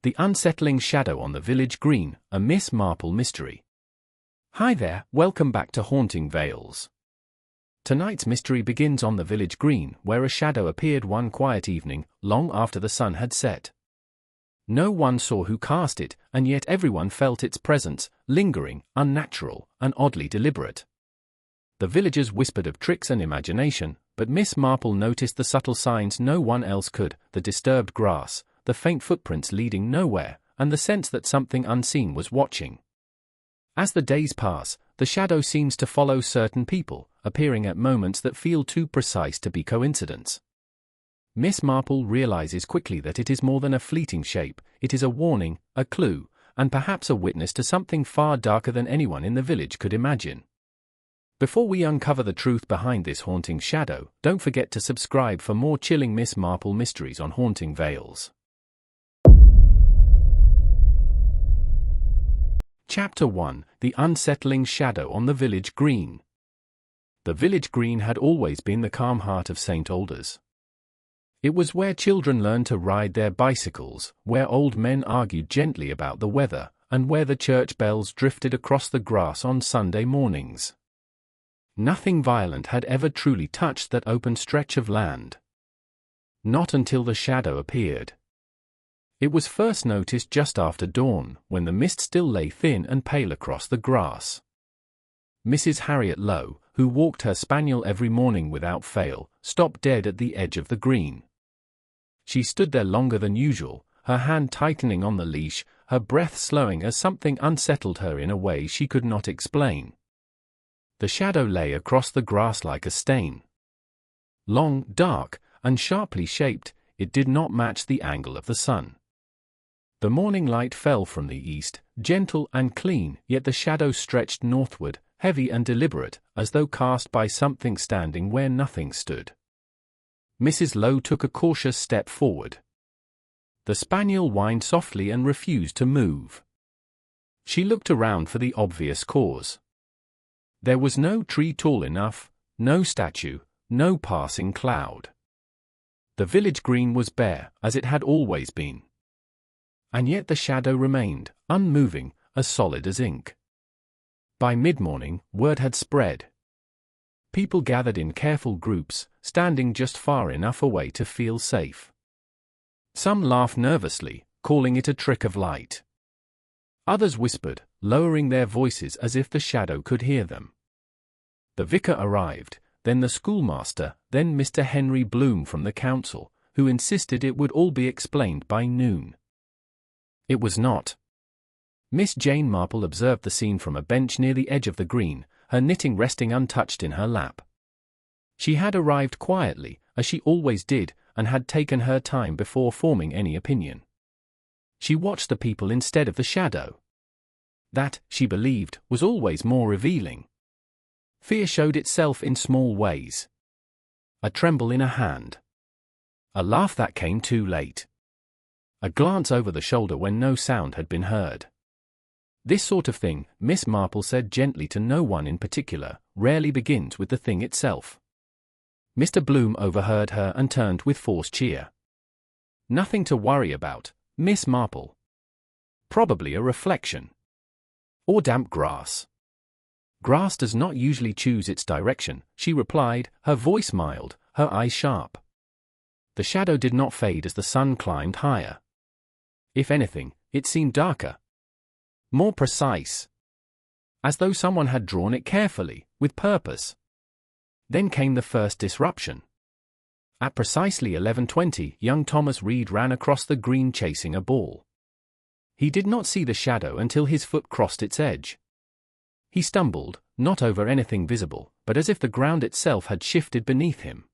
The Unsettling Shadow on the Village Green, a Miss Marple mystery. Hi there, welcome back to Haunting Vales. Tonight's mystery begins on the village green, where a shadow appeared one quiet evening, long after the sun had set. No one saw who cast it, and yet everyone felt its presence, lingering, unnatural, and oddly deliberate. The villagers whispered of tricks and imagination, but Miss Marple noticed the subtle signs no one else could: the disturbed grass, the faint footprints leading nowhere, and the sense that something unseen was watching. As the days pass, the shadow seems to follow certain people, appearing at moments that feel too precise to be coincidence. Miss Marple realizes quickly that it is more than a fleeting shape. It is a warning, a clue, and perhaps a witness to something far darker than anyone in the village could imagine. Before we uncover the truth behind this haunting shadow, don't forget to subscribe for more chilling Miss Marple mysteries on Haunting Vales. Chapter 1: The Unsettling Shadow on the Village Green. The village green had always been the calm heart of St. Alder's. It was where children learned to ride their bicycles, where old men argued gently about the weather, and where the church bells drifted across the grass on Sunday mornings. Nothing violent had ever truly touched that open stretch of land. Not until the shadow appeared. It was first noticed just after dawn, when the mist still lay thin and pale across the grass. Mrs. Harriet Lowe, who walked her spaniel every morning without fail, stopped dead at the edge of the green. She stood there longer than usual, her hand tightening on the leash, her breath slowing as something unsettled her in a way she could not explain. The shadow lay across the grass like a stain. Long, dark, and sharply shaped, it did not match the angle of the sun. The morning light fell from the east, gentle and clean, yet the shadow stretched northward, heavy and deliberate, as though cast by something standing where nothing stood. Mrs. Lowe took a cautious step forward. The spaniel whined softly and refused to move. She looked around for the obvious cause. There was no tree tall enough, no statue, no passing cloud. The village green was bare, as it had always been. And yet the shadow remained, unmoving, as solid as ink. By mid-morning, word had spread. People gathered in careful groups, standing just far enough away to feel safe. Some laughed nervously, calling it a trick of light. Others whispered, lowering their voices as if the shadow could hear them. The vicar arrived, then the schoolmaster, then Mr. Henry Bloom from the council, who insisted it would all be explained by noon. It was not. Miss Jane Marple observed the scene from a bench near the edge of the green, her knitting resting untouched in her lap. She had arrived quietly, as she always did, and had taken her time before forming any opinion. She watched the people instead of the shadow. That, she believed, was always more revealing. Fear showed itself in small ways. A tremble in a hand. A laugh that came too late. A glance over the shoulder when no sound had been heard. This sort of thing, Miss Marple said gently to no one in particular, rarely begins with the thing itself. Mr. Bloom overheard her and turned with forced cheer. Nothing to worry about, Miss Marple. Probably a reflection. Or damp grass. Grass does not usually choose its direction, she replied, her voice mild, her eyes sharp. The shadow did not fade as the sun climbed higher. If anything, it seemed darker. More precise. As though someone had drawn it carefully, with purpose. Then came the first disruption. At precisely 11:20, young Thomas Reed ran across the green chasing a ball. He did not see the shadow until his foot crossed its edge. He stumbled, not over anything visible, but as if the ground itself had shifted beneath him.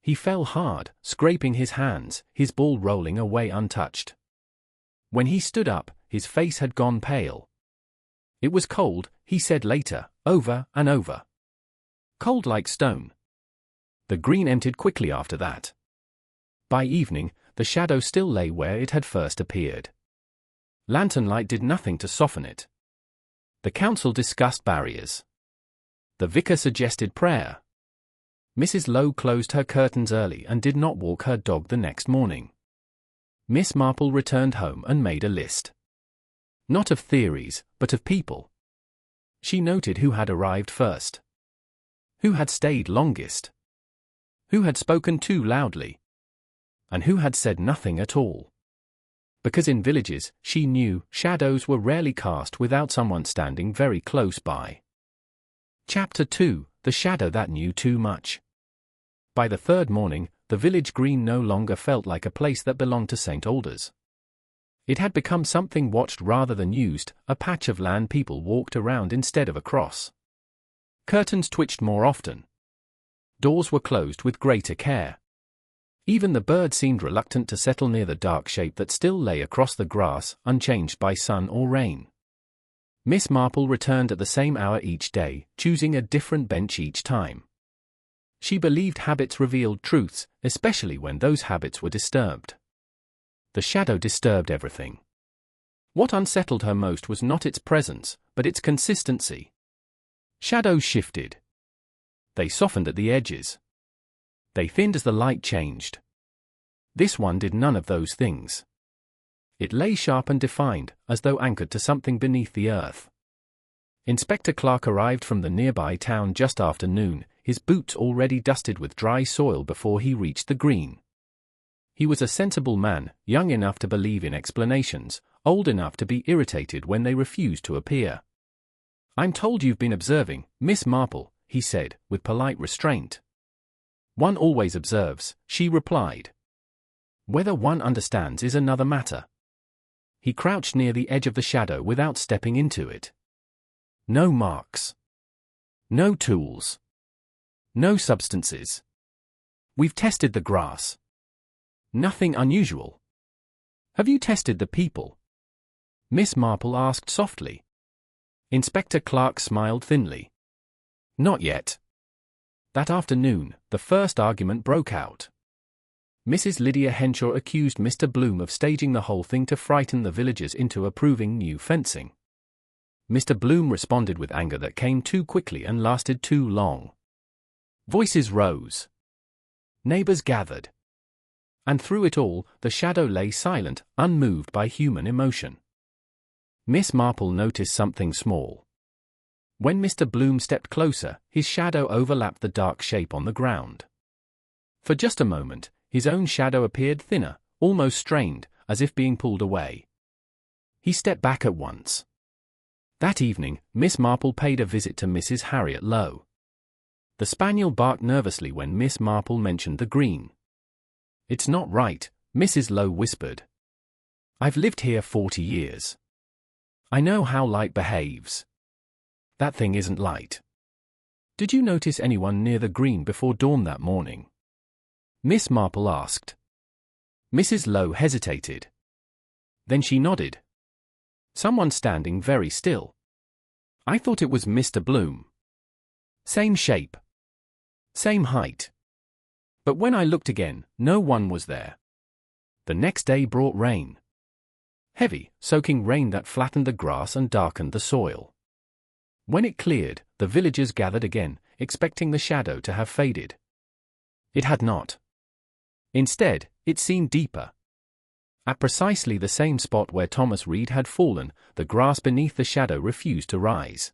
He fell hard, scraping his hands, his ball rolling away untouched. When he stood up, his face had gone pale. It was cold, he said later, over and over. Cold like stone. The green emptied quickly after that. By evening, the shadow still lay where it had first appeared. Lantern light did nothing to soften it. The council discussed barriers. The vicar suggested prayer. Mrs. Lowe closed her curtains early and did not walk her dog the next morning. Miss Marple returned home and made a list. Not of theories, but of people. She noted who had arrived first. Who had stayed longest. Who had spoken too loudly. And who had said nothing at all. Because in villages, she knew, shadows were rarely cast without someone standing very close by. Chapter 2, The Shadow That Knew Too Much. By the third morning, the village green no longer felt like a place that belonged to St. Alder's. It had become something watched rather than used, a patch of land people walked around instead of across. Curtains twitched more often. Doors were closed with greater care. Even the bird seemed reluctant to settle near the dark shape that still lay across the grass, unchanged by sun or rain. Miss Marple returned at the same hour each day, choosing a different bench each time. She believed habits revealed truths, especially when those habits were disturbed. The shadow disturbed everything. What unsettled her most was not its presence, but its consistency. Shadows shifted. They softened at the edges. They thinned as the light changed. This one did none of those things. It lay sharp and defined, as though anchored to something beneath the earth. Inspector Clark arrived from the nearby town just after noon, his boots already dusted with dry soil before he reached the green. He was a sensible man, young enough to believe in explanations, old enough to be irritated when they refused to appear. "I'm told you've been observing, Miss Marple," he said, with polite restraint. "One always observes," she replied. "Whether one understands is another matter." He crouched near the edge of the shadow without stepping into it. No marks. No tools. No substances. "We've tested the grass. Nothing unusual." "Have you tested the people?" Miss Marple asked softly. Inspector Clark smiled thinly. "Not yet." That afternoon, the first argument broke out. Mrs. Lydia Henshaw accused Mr. Bloom of staging the whole thing to frighten the villagers into approving new fencing. Mr. Bloom responded with anger that came too quickly and lasted too long. Voices rose. Neighbors gathered. And through it all, the shadow lay silent, unmoved by human emotion. Miss Marple noticed something small. When Mr. Bloom stepped closer, his shadow overlapped the dark shape on the ground. For just a moment, his own shadow appeared thinner, almost strained, as if being pulled away. He stepped back at once. That evening, Miss Marple paid a visit to Mrs. Harriet Lowe. The spaniel barked nervously when Miss Marple mentioned the green. "It's not right," Mrs. Lowe whispered. "I've lived here 40 years. I know how light behaves. That thing isn't light. Did you notice anyone near the green before dawn that morning?" Miss Marple asked. Mrs. Lowe hesitated. Then she nodded. "Someone standing very still. I thought it was Mr. Bloom. Same shape. Same height. But when I looked again, no one was there." The next day brought rain. Heavy, soaking rain that flattened the grass and darkened the soil. When it cleared, the villagers gathered again, expecting the shadow to have faded. It had not. Instead, it seemed deeper. At precisely the same spot where Thomas Reed had fallen, the grass beneath the shadow refused to rise.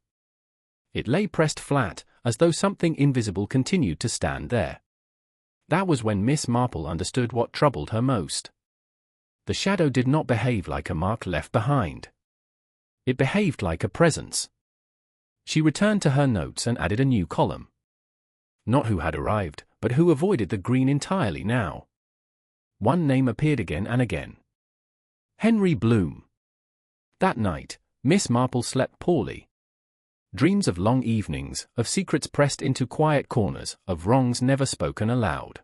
It lay pressed flat, as though something invisible continued to stand there. That was when Miss Marple understood what troubled her most. The shadow did not behave like a mark left behind. It behaved like a presence. She returned to her notes and added a new column. Not who had arrived, but who avoided the green entirely now. One name appeared again and again. Henry Bloom. That night, Miss Marple slept poorly. Dreams of long evenings, of secrets pressed into quiet corners, of wrongs never spoken aloud.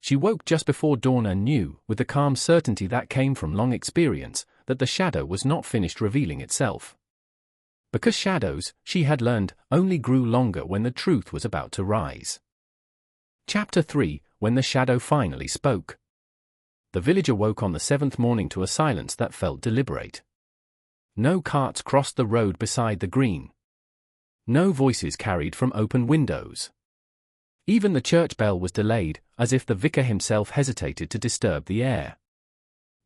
She woke just before dawn and knew, with the calm certainty that came from long experience, that the shadow was not finished revealing itself. Because shadows, she had learned, only grew longer when the truth was about to rise. Chapter 3, When the Shadow Finally Spoke. The village awoke on the 7th morning to a silence that felt deliberate. No carts crossed the road beside the green. No voices carried from open windows. Even the church bell was delayed, as if the vicar himself hesitated to disturb the air.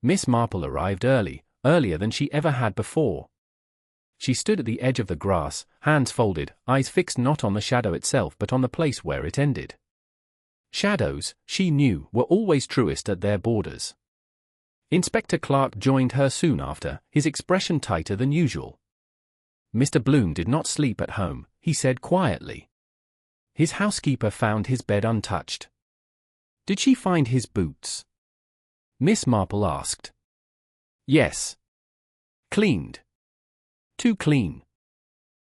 Miss Marple arrived earlier than she ever had before. She stood at the edge of the grass, hands folded, eyes fixed not on the shadow itself but on the place where it ended. Shadows, she knew, were always truest at their borders. Inspector Clark joined her soon after, his expression tighter than usual. Mr. Bloom did not sleep at home, he said quietly. His housekeeper found his bed untouched. Did she find his boots? Miss Marple asked. Yes. Cleaned. Too clean.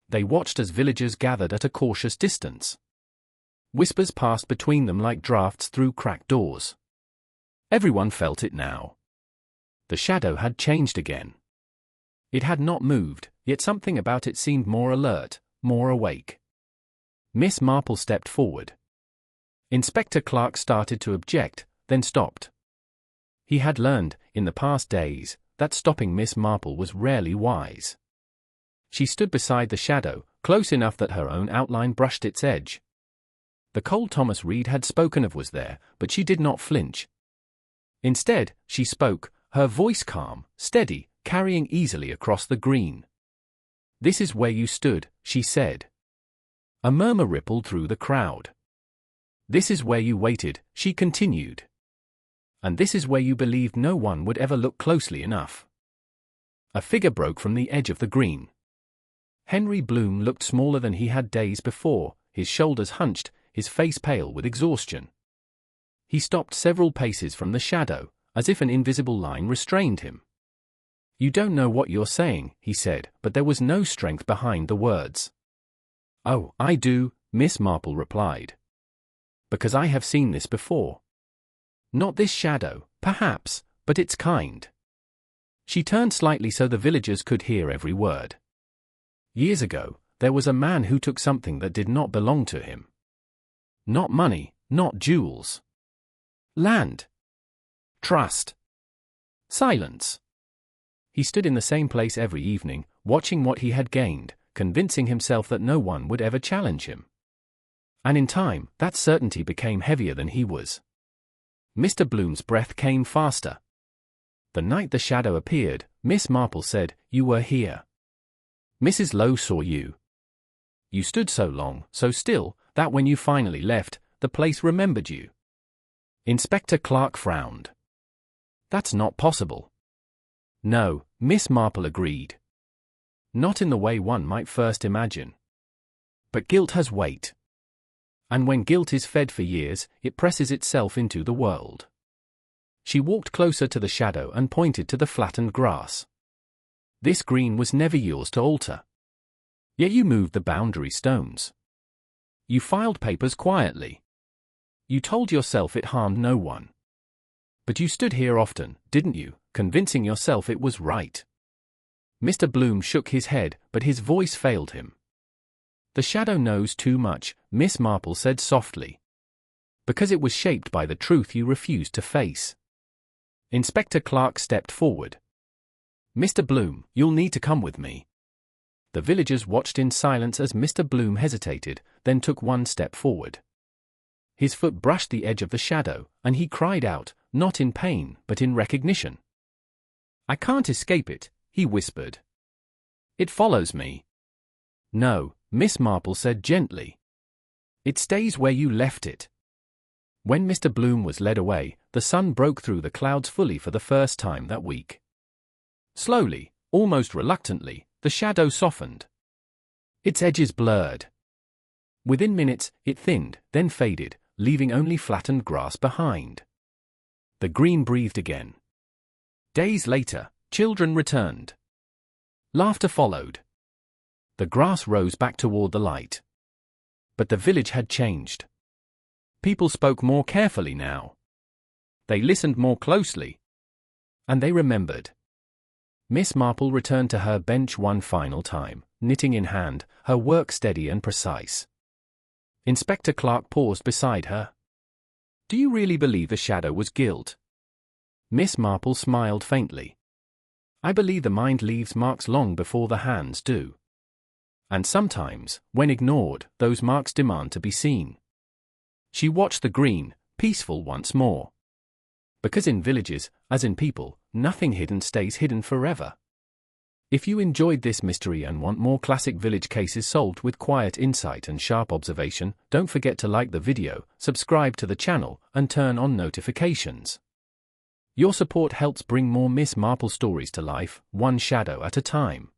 They watched as villagers gathered at a cautious distance. Whispers passed between them like drafts through cracked doors. Everyone felt it now. The shadow had changed again. It had not moved, yet something about it seemed more alert, more awake. Miss Marple stepped forward. Inspector Clark started to object, then stopped. He had learned, in the past days, that stopping Miss Marple was rarely wise. She stood beside the shadow, close enough that her own outline brushed its edge. The cold Thomas Reed had spoken of was there, but she did not flinch. Instead, she spoke, her voice calm, steady, carrying easily across the green. This is where you stood, she said. A murmur rippled through the crowd. This is where you waited, she continued. And this is where you believed no one would ever look closely enough. A figure broke from the edge of the green. Henry Bloom looked smaller than he had days before, his shoulders hunched, his face pale with exhaustion. He stopped several paces from the shadow, as if an invisible line restrained him. You don't know what you're saying, he said, but there was no strength behind the words. Oh, I do, Miss Marple replied. Because I have seen this before. Not this shadow, perhaps, but its kind. She turned slightly so the villagers could hear every word. Years ago, there was a man who took something that did not belong to him. Not money, not jewels. Land. Trust. Silence. He stood in the same place every evening, watching what he had gained, convincing himself that no one would ever challenge him. And in time, that certainty became heavier than he was. Mr. Bloom's breath came faster. The night the shadow appeared, Miss Marple said, "You were here. Mrs. Lowe saw you. You stood so long, so still, that when you finally left, the place remembered you." Inspector Clark frowned. That's not possible. No, Miss Marple agreed. Not in the way one might first imagine. But guilt has weight. And when guilt is fed for years, it presses itself into the world. She walked closer to the shadow and pointed to the flattened grass. This green was never yours to alter. Yet you moved the boundary stones. You filed papers quietly. You told yourself it harmed no one. But you stood here often, didn't you, convincing yourself it was right? Mr. Bloom shook his head, but his voice failed him. The shadow knows too much, Miss Marple said softly. Because it was shaped by the truth you refused to face. Inspector Clark stepped forward. Mr. Bloom, you'll need to come with me. The villagers watched in silence as Mr. Bloom hesitated, then took one step forward. His foot brushed the edge of the shadow, and he cried out, not in pain, but in recognition. I can't escape it, he whispered. It follows me. No, Miss Marple said gently. It stays where you left it. When Mr. Bloom was led away, the sun broke through the clouds fully for the first time that week. Slowly, almost reluctantly, the shadow softened. Its edges blurred. Within minutes, it thinned, then faded, leaving only flattened grass behind. The green breathed again. Days later, children returned. Laughter followed. The grass rose back toward the light. But the village had changed. People spoke more carefully now. They listened more closely. And they remembered. Miss Marple returned to her bench one final time, knitting in hand, her work steady and precise. Inspector Clark paused beside her. Do you really believe the shadow was guilt? Miss Marple smiled faintly. I believe the mind leaves marks long before the hands do. And sometimes, when ignored, those marks demand to be seen. She watched the green, peaceful once more. Because in villages, as in people, nothing hidden stays hidden forever. If you enjoyed this mystery and want more classic village cases solved with quiet insight and sharp observation, don't forget to like the video, subscribe to the channel, and turn on notifications. Your support helps bring more Miss Marple stories to life, one shadow at a time.